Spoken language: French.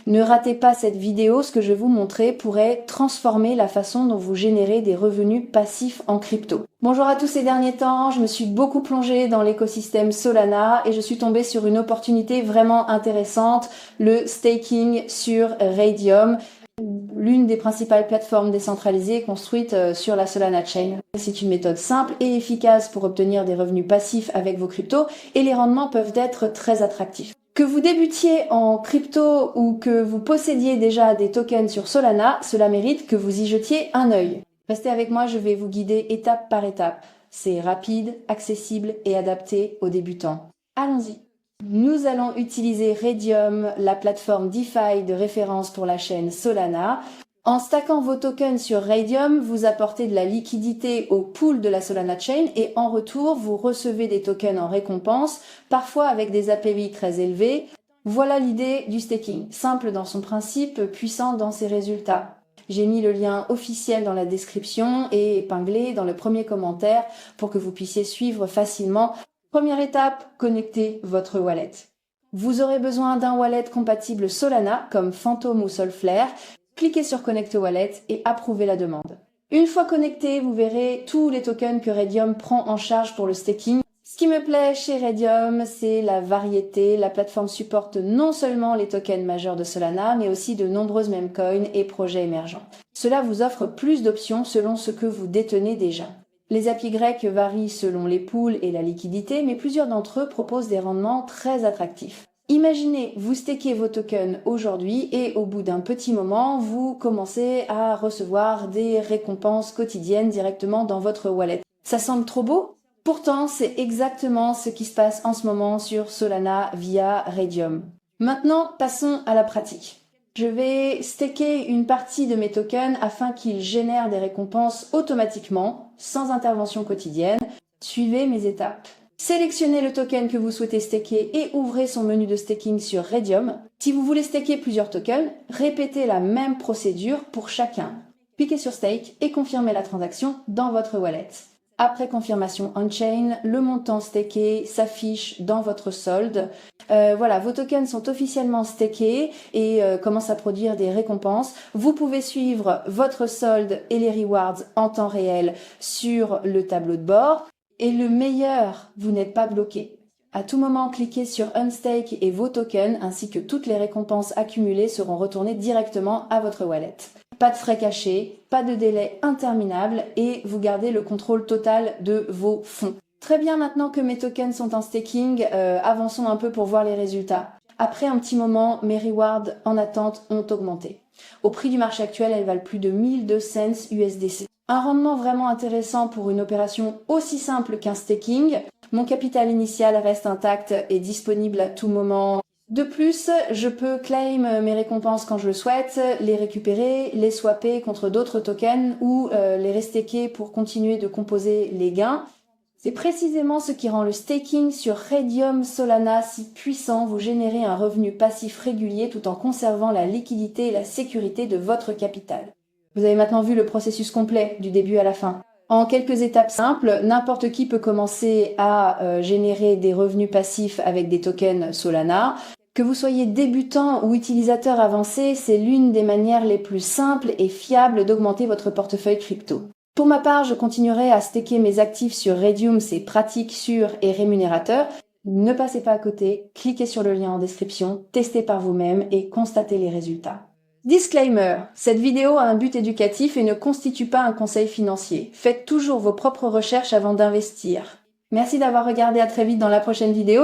Ne ratez pas cette vidéo, ce que je vais vous montrer pourrait transformer la façon dont vous générez des revenus passifs en crypto. Bonjour à tous. Ces derniers temps, je me suis beaucoup plongée dans l'écosystème Solana et je suis tombée sur une opportunité vraiment intéressante, le staking sur Raydium, l'une des principales plateformes décentralisées construites sur la Solana Chain. C'est une méthode simple et efficace pour obtenir des revenus passifs avec vos cryptos et les rendements peuvent être très attractifs. Que vous débutiez en crypto ou que vous possédiez déjà des tokens sur Solana, cela mérite que vous y jetiez un œil. Restez avec moi, je vais vous guider étape par étape. C'est rapide, accessible et adapté aux débutants. Allons-y. Nous allons utiliser Raydium, la plateforme DeFi de référence pour la chaîne Solana. En stackant vos tokens sur Raydium, vous apportez de la liquidité au pool de la Solana Chain et en retour, vous recevez des tokens en récompense, parfois avec des API très élevés. Voilà l'idée du staking, simple dans son principe, puissant dans ses résultats. J'ai mis le lien officiel dans la description et épinglé dans le premier commentaire pour que vous puissiez suivre facilement. Première étape, connectez votre wallet. Vous aurez besoin d'un wallet compatible Solana comme Phantom ou Solflare. Cliquez sur Connect Wallet et approuvez la demande. Une fois connecté, vous verrez tous les tokens que Raydium prend en charge pour le staking. Ce qui me plaît chez Raydium, c'est la variété. La plateforme supporte non seulement les tokens majeurs de Solana, mais aussi de nombreuses memecoins et projets émergents. Cela vous offre plus d'options selon ce que vous détenez déjà. Les API grecs varient selon les pools et la liquidité, mais plusieurs d'entre eux proposent des rendements très attractifs. Imaginez, vous stakez vos tokens aujourd'hui et au bout d'un petit moment, vous commencez à recevoir des récompenses quotidiennes directement dans votre wallet. Ça semble trop beau? Pourtant, c'est exactement ce qui se passe en ce moment sur Solana via Raydium. Maintenant, passons à la pratique. Je vais staker une partie de mes tokens afin qu'ils génèrent des récompenses automatiquement, sans intervention quotidienne. Suivez mes étapes. Sélectionnez le token que vous souhaitez staker et ouvrez son menu de staking sur Raydium. Si vous voulez staker plusieurs tokens, répétez la même procédure pour chacun. Cliquez sur Stake et confirmez la transaction dans votre wallet. Après confirmation on-chain, le montant staké s'affiche dans votre solde. Voilà, vos tokens sont officiellement stakés et commencent à produire des récompenses. Vous pouvez suivre votre solde et les rewards en temps réel sur le tableau de bord. Et le meilleur, vous n'êtes pas bloqué. À tout moment, cliquez sur Unstake et vos tokens ainsi que toutes les récompenses accumulées seront retournées directement à votre wallet. Pas de frais cachés, pas de délai interminable et vous gardez le contrôle total de vos fonds. Très bien, maintenant que mes tokens sont en staking, avançons un peu pour voir les résultats. Après un petit moment, mes rewards en attente ont augmenté. Au prix du marché actuel, elles valent plus de 1002 cents USDC. Un rendement vraiment intéressant pour une opération aussi simple qu'un staking. Mon capital initial reste intact et disponible à tout moment. De plus, je peux claim mes récompenses quand je le souhaite, les récupérer, les swapper contre d'autres tokens ou les restaker pour continuer de composer les gains. C'est précisément ce qui rend le staking sur Raydium Solana si puissant. Vous générez un revenu passif régulier tout en conservant la liquidité et la sécurité de votre capital. Vous avez maintenant vu le processus complet du début à la fin. En quelques étapes simples, n'importe qui peut commencer à générer des revenus passifs avec des tokens Solana. Que vous soyez débutant ou utilisateur avancé, c'est l'une des manières les plus simples et fiables d'augmenter votre portefeuille crypto. Pour ma part, je continuerai à staker mes actifs sur Raydium, c'est pratique, sûr et rémunérateur. Ne passez pas à côté, cliquez sur le lien en description, testez par vous-même et constatez les résultats. Disclaimer, cette vidéo a un but éducatif et ne constitue pas un conseil financier. Faites toujours vos propres recherches avant d'investir. Merci d'avoir regardé, à très vite dans la prochaine vidéo.